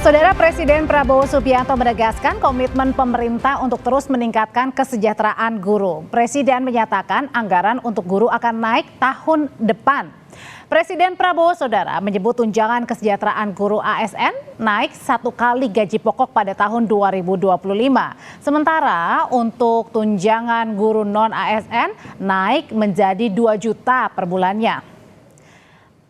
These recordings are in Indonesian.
Saudara Presiden Prabowo Subianto menegaskan komitmen pemerintah untuk terus meningkatkan kesejahteraan guru. Presiden menyatakan anggaran untuk guru akan naik tahun depan. Presiden Prabowo Saudara menyebut tunjangan kesejahteraan guru ASN naik 1 kali gaji pokok pada tahun 2025. Sementara untuk tunjangan guru non-ASN naik menjadi 2 juta per bulannya.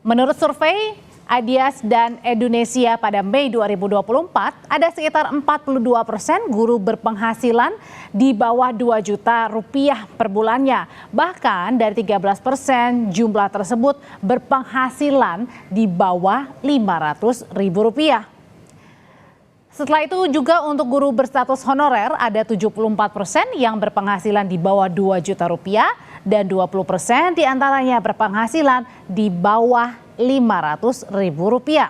Menurut survei Adias dan Indonesia pada Mei 2024, ada sekitar 42% guru berpenghasilan di bawah 2 juta rupiah per bulannya. Bahkan dari 13% jumlah tersebut berpenghasilan di bawah 500 ribu rupiah. Setelah itu juga untuk guru berstatus honorer ada 74% yang berpenghasilan di bawah 2 juta rupiah dan 20% diantaranya berpenghasilan di bawah 500 ribu rupiah.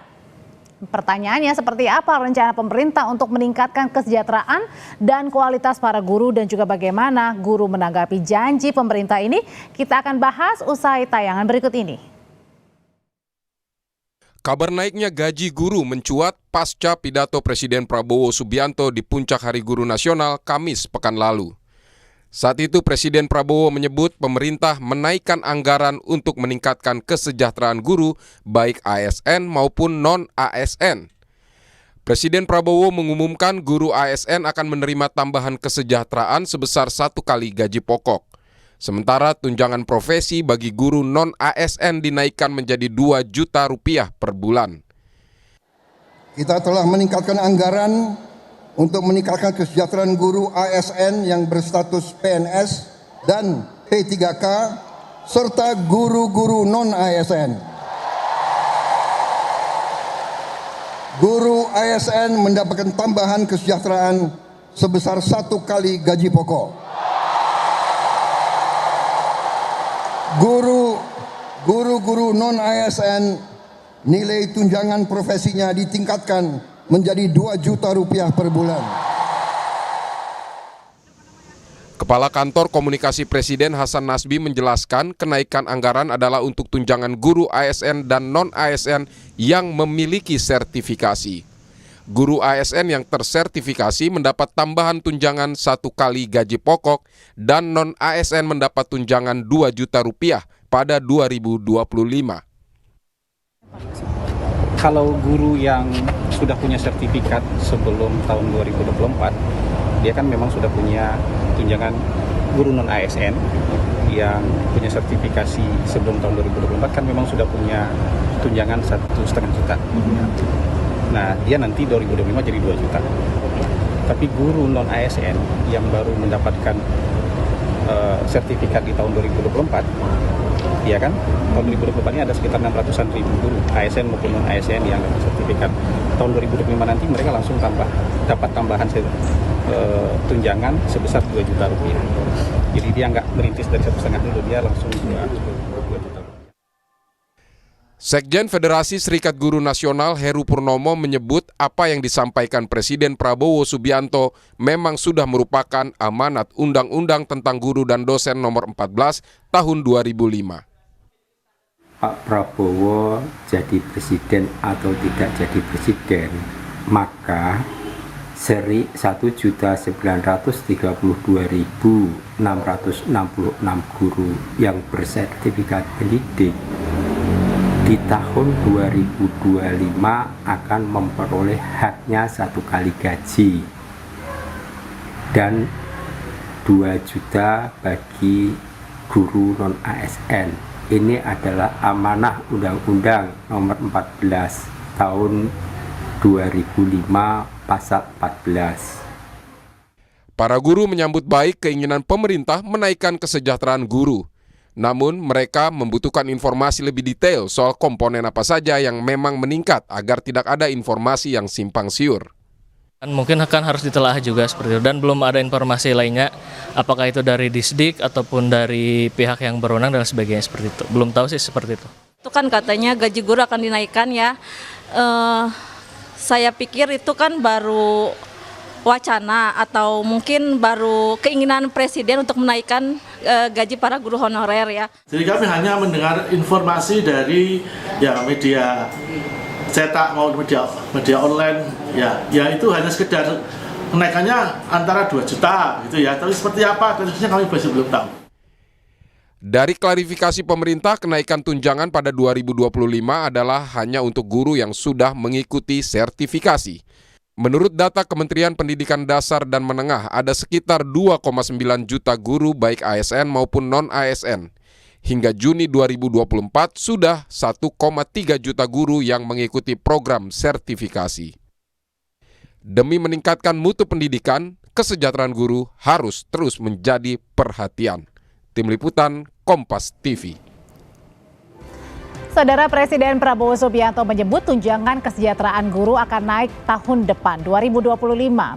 Pertanyaannya seperti apa rencana pemerintah untuk meningkatkan kesejahteraan dan kualitas para guru dan juga bagaimana guru menanggapi janji pemerintah ini? Kita akan bahas usai tayangan berikut ini. Kabar naiknya gaji guru mencuat pasca pidato Presiden Prabowo Subianto di Puncak Hari Guru Nasional Kamis pekan lalu. Saat itu Presiden Prabowo menyebut pemerintah menaikkan anggaran untuk meningkatkan kesejahteraan guru baik ASN maupun non-ASN. Presiden Prabowo mengumumkan guru ASN akan menerima tambahan kesejahteraan sebesar 1 kali gaji pokok. Sementara tunjangan profesi bagi guru non-ASN dinaikkan menjadi 2 juta rupiah per bulan. Kita telah meningkatkan anggaran untuk meningkatkan kesejahteraan guru ASN yang berstatus PNS dan P3K serta guru-guru non-ASN. Guru ASN mendapatkan tambahan kesejahteraan sebesar 1 kali gaji pokok. Guru-guru non-ASN nilai tunjangan profesinya ditingkatkan menjadi 2 juta rupiah per bulan. Kepala Kantor Komunikasi Presiden Hasan Nasbi menjelaskan kenaikan anggaran adalah untuk tunjangan guru ASN dan non-ASN yang memiliki sertifikasi. Guru ASN yang tersertifikasi mendapat tambahan tunjangan 1 kali gaji pokok dan non-ASN mendapat tunjangan 2 juta rupiah pada 2025. Kalau guru yang sudah punya sertifikat sebelum tahun 2024, dia kan memang sudah punya tunjangan guru non-ASN yang punya sertifikasi sebelum tahun 2024 kan memang sudah punya tunjangan 1,5 juta. Nah, dia nanti 2025 jadi 2 juta. Tapi guru non-ASN yang baru mendapatkan sertifikat di tahun 2024, ya kan, tahun 2024 ini ada sekitar 600-an ribu guru ASN maupun non-ASN yang dapat sertifikat. Tahun 2025 nanti mereka langsung dapat tambahan tunjangan sebesar 2 juta rupiah. Jadi dia nggak merintis dari 1,5 dulu, dia langsung 2 juta. Sekjen Federasi Serikat Guru Nasional Heru Purnomo menyebut apa yang disampaikan Presiden Prabowo Subianto memang sudah merupakan amanat Undang-Undang tentang Guru dan Dosen nomor 14 tahun 2005. Pak Prabowo jadi presiden atau tidak jadi presiden, maka seri 1.932.666 guru yang bersertifikat pendidik di tahun 2025 akan memperoleh haknya 1 kali gaji dan 2 juta bagi guru non-ASN. Ini adalah amanah Undang-Undang nomor 14 tahun 2005 pasal 14. Para guru menyambut baik keinginan pemerintah menaikkan kesejahteraan guru. Namun mereka membutuhkan informasi lebih detail soal komponen apa saja yang memang meningkat agar tidak ada informasi yang simpang siur. Mungkin akan harus ditelaah juga seperti itu, dan belum ada informasi lainnya apakah itu dari Disdik ataupun dari pihak yang berwenang dan sebagainya seperti itu. Belum tahu sih seperti itu. Itu kan katanya gaji guru akan dinaikkan ya. Saya pikir itu kan baru wacana atau mungkin baru keinginan Presiden untuk menaikkan gaji para guru honorer ya. Jadi kami hanya mendengar informasi dari media cetak maupun media online, ya itu hanya sekedar kenaikannya antara 2 juta gitu ya. Tapi seperti apa terusnya kami masih belum tahu. Dari klarifikasi pemerintah, kenaikan tunjangan pada 2025 adalah hanya untuk guru yang sudah mengikuti sertifikasi. Menurut data Kementerian Pendidikan Dasar dan Menengah, ada sekitar 2,9 juta guru baik ASN maupun non-ASN. Hingga Juni 2024 sudah 1,3 juta guru yang mengikuti program sertifikasi. Demi meningkatkan mutu pendidikan, kesejahteraan guru harus terus menjadi perhatian. Tim Liputan Kompas TV. Saudara, Presiden Prabowo Subianto menyebut tunjangan kesejahteraan guru akan naik tahun depan 2025.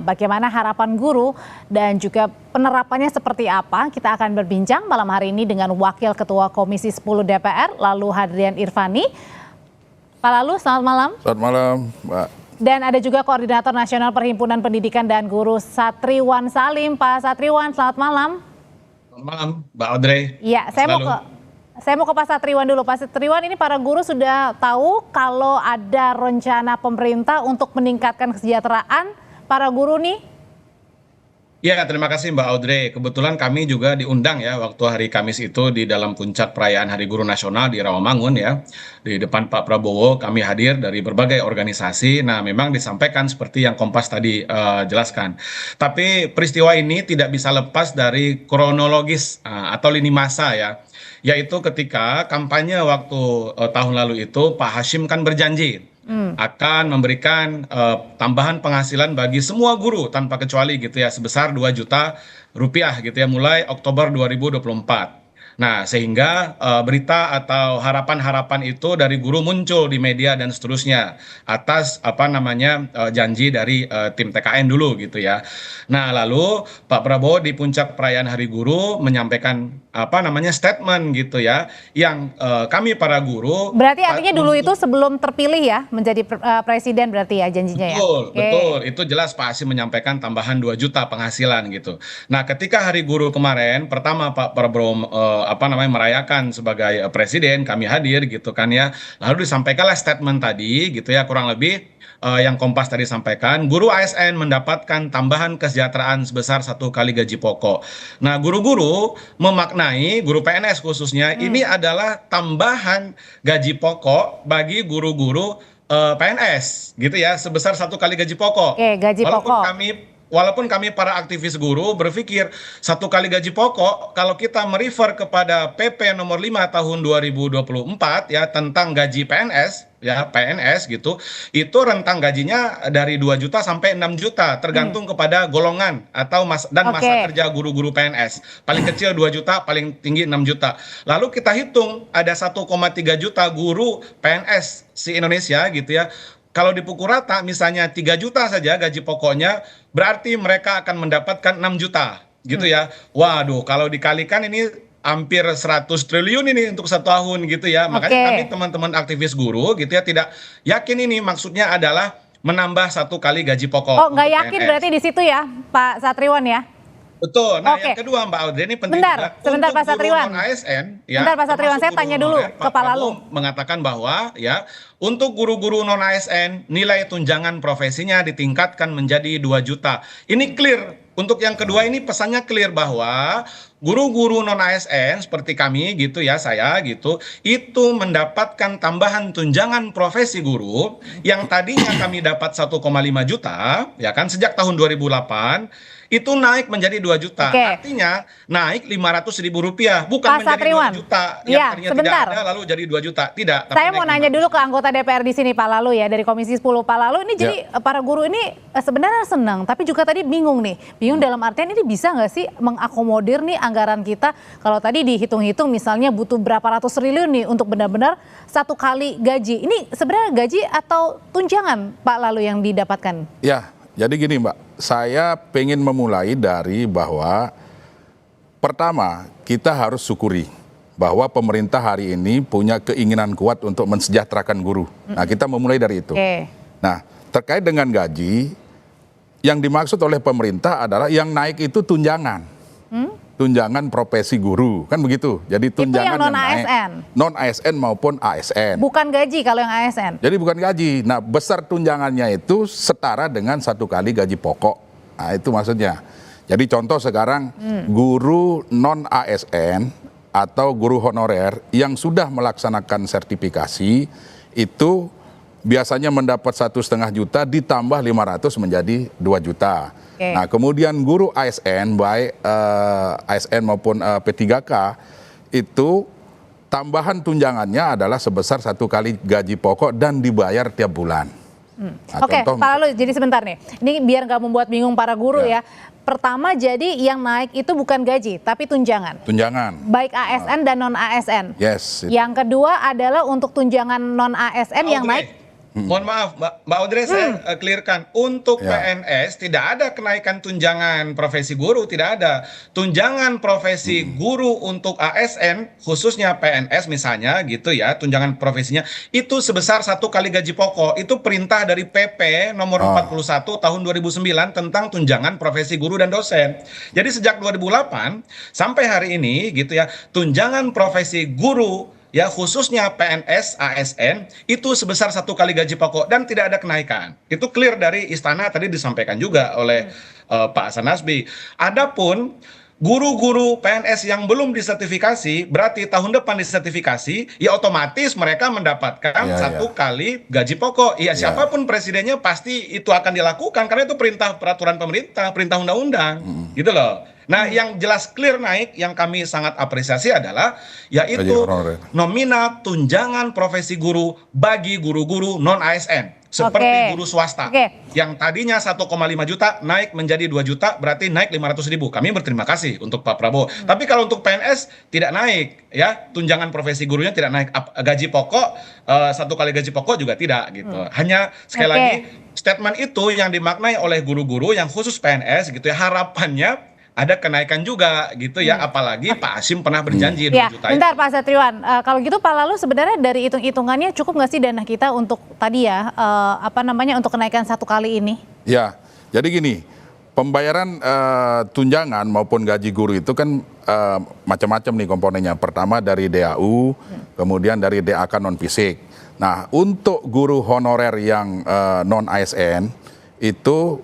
Bagaimana harapan guru dan juga penerapannya seperti apa? Kita akan berbincang malam hari ini dengan Wakil Ketua Komisi 10 DPR, Lalu Hadrian Irvani. Pak Lalu, selamat malam. Selamat malam, Mbak. Dan ada juga Koordinator Nasional Perhimpunan Pendidikan dan Guru Satriwan Salim. Pak Satriwan, selamat malam. Selamat malam, Mbak Audrey. Iya, saya mau ke Pak Satriwan dulu. Pak Satriwan, ini para guru sudah tahu kalau ada rencana pemerintah untuk meningkatkan kesejahteraan para guru nih? Ya, terima kasih Mbak Audrey. Kebetulan kami juga diundang ya waktu hari Kamis itu di dalam puncak perayaan Hari Guru Nasional di Rawamangun ya. Di depan Pak Prabowo kami hadir dari berbagai organisasi. Nah, memang disampaikan seperti yang Kompas tadi jelaskan. Tapi peristiwa ini tidak bisa lepas dari kronologis atau lini masa ya. Yaitu ketika kampanye waktu tahun lalu itu Pak Hashim kan berjanji akan memberikan tambahan penghasilan bagi semua guru tanpa kecuali gitu ya, sebesar 2 juta rupiah gitu ya, mulai Oktober 2024. Nah, sehingga berita atau harapan-harapan itu dari guru muncul di media dan seterusnya atas janji dari tim TKN dulu gitu ya. Nah, lalu Pak Prabowo di puncak perayaan Hari Guru menyampaikan statement gitu ya, yang kami para guru. Berarti artinya dulu itu sebelum terpilih ya menjadi presiden berarti ya janjinya ya. Betul, itu jelas Pak Hashim menyampaikan tambahan 2 juta penghasilan gitu. Nah, ketika Hari Guru kemarin pertama Pak Prabowo merayakan sebagai presiden, kami hadir gitu kan ya. Lalu disampaikanlah statement tadi gitu ya, kurang lebih yang Kompas tadi sampaikan, guru ASN mendapatkan tambahan kesejahteraan sebesar 1 kali gaji pokok. Nah, guru-guru memaknai, guru PNS khususnya, ini adalah tambahan gaji pokok bagi guru-guru PNS gitu ya, sebesar 1 kali gaji pokok. Gaji pokok. Walaupun kami para aktivis guru berpikir 1 kali gaji pokok, kalau kita merefer kepada PP nomor 5 tahun 2024 ya tentang gaji PNS ya, PNS gitu, itu rentang gajinya dari 2 juta sampai 6 juta tergantung kepada golongan atau masa kerja guru-guru PNS. Paling kecil 2 juta, paling tinggi 6 juta. Lalu kita hitung ada 1,3 juta guru PNS se-Indonesia gitu ya. Kalau dipukul rata misalnya 3 juta saja gaji pokoknya, berarti mereka akan mendapatkan 6 juta gitu ya. Waduh, kalau dikalikan ini hampir 100 triliun ini untuk 1 tahun gitu ya. Makanya kami teman-teman aktivis guru gitu ya tidak yakin ini maksudnya adalah menambah 1 kali gaji pokok. Oh, nggak yakin PNS. Berarti di situ ya Pak Satriwan ya? Betul. Nah, yang kedua Mbak Audrey ini penting juga. Sebentar Pak Satriwan. ASN, ya, Pak Satriwan, saya tanya dulu ke Pak Lalu. Mengatakan bahwa ya untuk guru-guru non ASN nilai tunjangan profesinya ditingkatkan menjadi 2 juta. Ini clear. Untuk yang kedua ini pesannya clear bahwa guru-guru non ASN seperti kami gitu ya, saya gitu, itu mendapatkan tambahan tunjangan profesi guru yang tadinya kami dapat 1,5 juta ya kan sejak tahun 2008 itu naik menjadi 2 juta. Artinya naik 500.000 rupiah, bukan Pak menjadi Satriwan. 2 juta yang tadinya tidak ada lalu jadi 2 juta. Tidak. Saya mau nanya dulu ke anggota DPR di sini Pak Lalu ya, dari Komisi 10 Pak Lalu ini jadi para guru ini sebenarnya senang tapi juga tadi bingung nih. Bingung dalam artian ini bisa nggak sih mengakomodir nih anggaran kita, kalau tadi dihitung-hitung misalnya butuh berapa ratus triliun nih untuk benar-benar 1 kali gaji. Ini sebenarnya gaji atau tunjangan Pak Lalu yang didapatkan? Ya, jadi gini Mbak, saya pengen memulai dari bahwa pertama kita harus syukuri bahwa pemerintah hari ini punya keinginan kuat untuk mensejahterakan guru. Nah, kita memulai dari itu. Nah, terkait dengan gaji, yang dimaksud oleh pemerintah adalah yang naik itu tunjangan. tunjangan profesi guru, kan begitu. Jadi tunjangan yang non-ASN. Non-ASN maupun ASN. Bukan gaji kalau yang ASN. Jadi bukan gaji. Nah, besar tunjangannya itu setara dengan 1 kali gaji pokok. Nah, itu maksudnya. Jadi contoh sekarang guru non-ASN atau guru honorer yang sudah melaksanakan sertifikasi itu biasanya mendapat 1,5 juta ditambah 500 menjadi 2 juta. Nah, kemudian guru ASN, baik ASN maupun P3K, itu tambahan tunjangannya adalah sebesar 1 kali gaji pokok dan dibayar tiap bulan. Nah, Oke, Pak Lalu, jadi sebentar nih. Ini biar nggak membuat bingung para guru ya. Pertama, jadi yang naik itu bukan gaji, tapi tunjangan. Tunjangan. Baik ASN dan non-ASN. Yes. Yang kedua adalah untuk tunjangan non-ASN yang naik. Mohon maaf, Mbak Audrey, saya clearkan. Untuk PNS tidak ada kenaikan tunjangan profesi guru, tidak ada. Tunjangan profesi guru untuk ASN, khususnya PNS misalnya gitu ya, tunjangan profesinya, itu sebesar 1 kali gaji pokok. Itu perintah dari PP nomor 41 tahun 2009 tentang tunjangan profesi guru dan dosen. Jadi sejak 2008 sampai hari ini gitu ya, tunjangan profesi guru ya khususnya PNS, ASN itu sebesar 1 kali gaji pokok dan tidak ada kenaikan. Itu clear dari istana tadi disampaikan juga oleh Pak Hasan Nasbi. Adapun guru-guru PNS yang belum disertifikasi, berarti tahun depan disertifikasi, ya otomatis mereka mendapatkan 1 kali gaji pokok. Ya siapapun presidennya pasti itu akan dilakukan karena itu perintah peraturan pemerintah, perintah undang-undang, gitu loh. Nah, yang jelas clear naik yang kami sangat apresiasi adalah yaitu nominal tunjangan profesi guru bagi guru-guru non-ASN seperti guru swasta yang tadinya 1,5 juta naik menjadi 2 juta, berarti naik 500.000. Kami berterima kasih untuk Pak Prabowo. Tapi kalau untuk PNS tidak naik ya, tunjangan profesi gurunya tidak naik, gaji pokok 1 kali gaji pokok juga tidak gitu. Hanya sekali lagi statement itu yang dimaknai oleh guru-guru yang khusus PNS gitu ya, harapannya ada kenaikan juga gitu ya, apalagi Pak Hasim pernah berjanji 2 juta. Bentar Pak Satriwan, kalau gitu Pak Lalu sebenarnya dari hitung-hitungannya cukup nggak sih dana kita untuk tadi ya, untuk kenaikan 1 kali ini? Ya, jadi gini, pembayaran tunjangan maupun gaji guru itu kan macam-macam nih komponennya. Pertama dari DAU, kemudian dari DAK non fisik. Nah, untuk guru honorer yang non ASN itu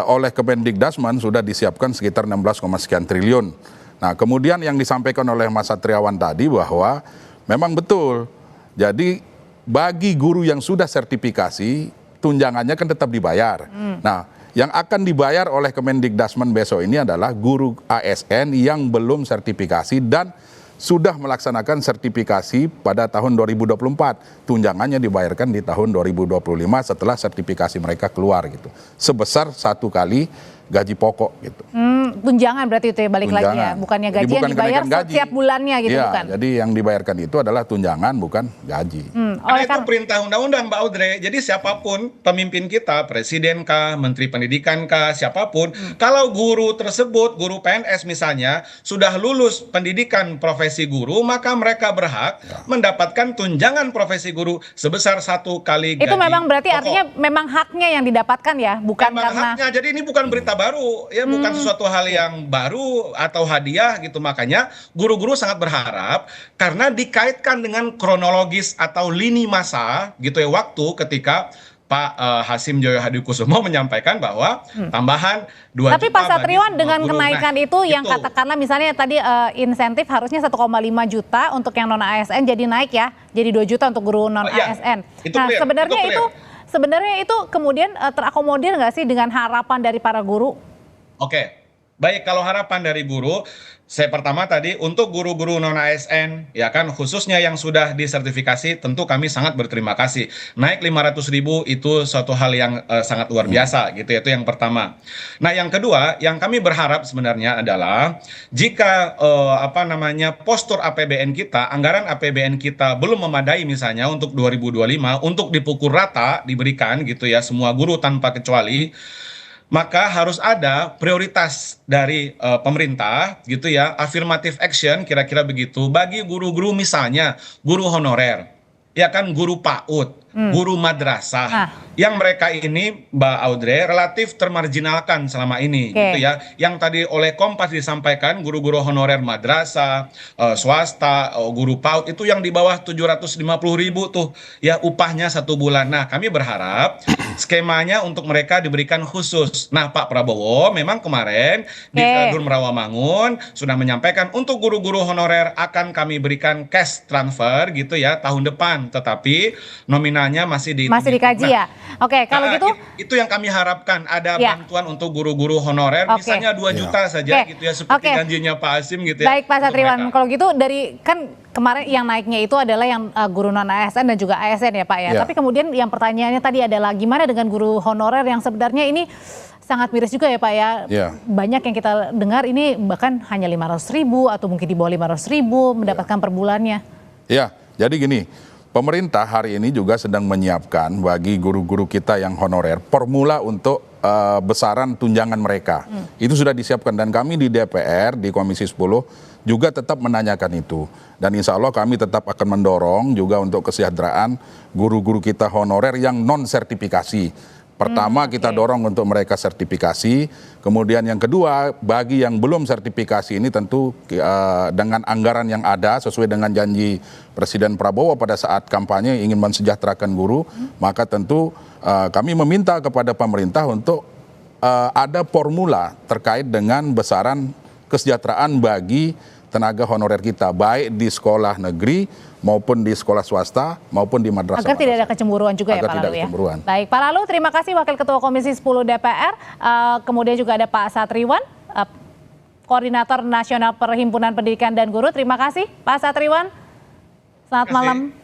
oleh Kemendikbudristek sudah disiapkan sekitar 16, sekian triliun. Nah, kemudian yang disampaikan oleh Mas Satriawan tadi bahwa memang betul. Jadi bagi guru yang sudah sertifikasi, tunjangannya kan tetap dibayar. Nah, yang akan dibayar oleh Kemendikbudristek besok ini adalah guru ASN yang belum sertifikasi dan sudah melaksanakan sertifikasi pada tahun 2024. Tunjangannya dibayarkan di tahun 2025 setelah sertifikasi mereka keluar gitu. Sebesar 1 kali gaji pokok gitu. Tunjangan berarti itu ya, balik lagi ya, bukannya gaji yang dibayar setiap bulannya gitu, ya, bukan? Jadi yang dibayarkan itu adalah tunjangan bukan gaji. Karena itu perintah undang-undang Mbak Audrey. Jadi siapapun pemimpin kita, presiden kah, menteri pendidikan kah, siapapun, kalau guru tersebut, guru PNS misalnya, sudah lulus pendidikan profesi guru, maka mereka berhak mendapatkan tunjangan profesi guru sebesar 1 kali gaji. Itu memang berarti pokok. artinya memang haknya yang didapatkan ya, bukan memang karena haknya. Jadi ini bukan berita baru, ya bukan sesuatu hal yang baru atau hadiah gitu. Makanya guru-guru sangat berharap karena dikaitkan dengan kronologis atau lini masa gitu ya, waktu ketika Pak Hasim Joyo Hadikusumo menyampaikan bahwa tambahan 2 juta. Tapi Pak Satriwan dengan guru, kenaikan itu yang katakanlah misalnya tadi insentif harusnya 1,5 juta untuk yang non ASN jadi naik ya, jadi 2 juta untuk guru non ASN. Nah, sebenarnya itu kemudian terakomodir nggak sih dengan harapan dari para guru? Oke, baik, kalau harapan dari guru, saya pertama tadi untuk guru-guru non ASN ya kan, khususnya yang sudah disertifikasi, tentu kami sangat berterima kasih. Naik 500.000 itu suatu hal yang sangat luar biasa gitu, itu yang pertama. Nah, yang kedua yang kami berharap sebenarnya adalah jika postur APBN kita, anggaran APBN kita belum memadai misalnya untuk 2025 untuk dipukul rata diberikan gitu ya semua guru tanpa kecuali, maka harus ada prioritas dari pemerintah gitu ya, affirmative action kira-kira begitu bagi guru-guru, misalnya guru honorer, ya kan, guru PAUD, guru madrasah, yang mereka ini, Mbak Audrey, relatif termarginalkan selama ini, gitu ya. Yang tadi oleh Kompas disampaikan, guru-guru honorer madrasah, swasta, guru PAUD itu yang di bawah 750.000 tuh, ya upahnya 1 bulan. Nah, kami berharap skemanya untuk mereka diberikan khusus. Nah, Pak Prabowo memang kemarin di Dur Rawamangun sudah menyampaikan untuk guru-guru honorer akan kami berikan cash transfer gitu ya tahun depan, tetapi nominalnya masih dikaji ya. Oke, kalau gitu itu yang kami harapkan, ada bantuan untuk guru-guru honorer misalnya 2 juta saja gitu ya, seperti janjinya Pak Hasyim gitu ya. Baik Pak Satriwan, kalau gitu dari kan kemarin yang naiknya itu adalah yang guru non ASN dan juga ASN ya Pak ya. Tapi kemudian yang pertanyaannya tadi adalah gimana dengan guru honorer yang sebenarnya ini sangat miris juga ya Pak ya. Banyak yang kita dengar ini bahkan hanya 500.000 atau mungkin di bawah 500.000 mendapatkan per bulannya. Ya, jadi gini, pemerintah hari ini juga sedang menyiapkan bagi guru-guru kita yang honorer formula untuk besaran tunjangan mereka. Itu sudah disiapkan dan kami di DPR, di Komisi 10 juga tetap menanyakan itu. Dan insya Allah kami tetap akan mendorong juga untuk kesejahteraan guru-guru kita honorer yang non-sertifikasi. Pertama kita dorong untuk mereka sertifikasi, kemudian yang kedua bagi yang belum sertifikasi ini tentu dengan anggaran yang ada sesuai dengan janji Presiden Prabowo pada saat kampanye ingin mensejahterakan guru, maka tentu kami meminta kepada pemerintah untuk ada formula terkait dengan besaran kesejahteraan bagi tenaga honorer kita, baik di sekolah negeri maupun di sekolah swasta maupun di madrasah. Agar tidak ada kecemburuan juga ya Pak Lalu ya. Baik Pak Lalu, terima kasih Wakil Ketua Komisi 10 DPR. Kemudian juga ada Pak Satriwan, Koordinator Nasional Perhimpunan Pendidikan dan Guru. Terima kasih Pak Satriwan. Selamat malam.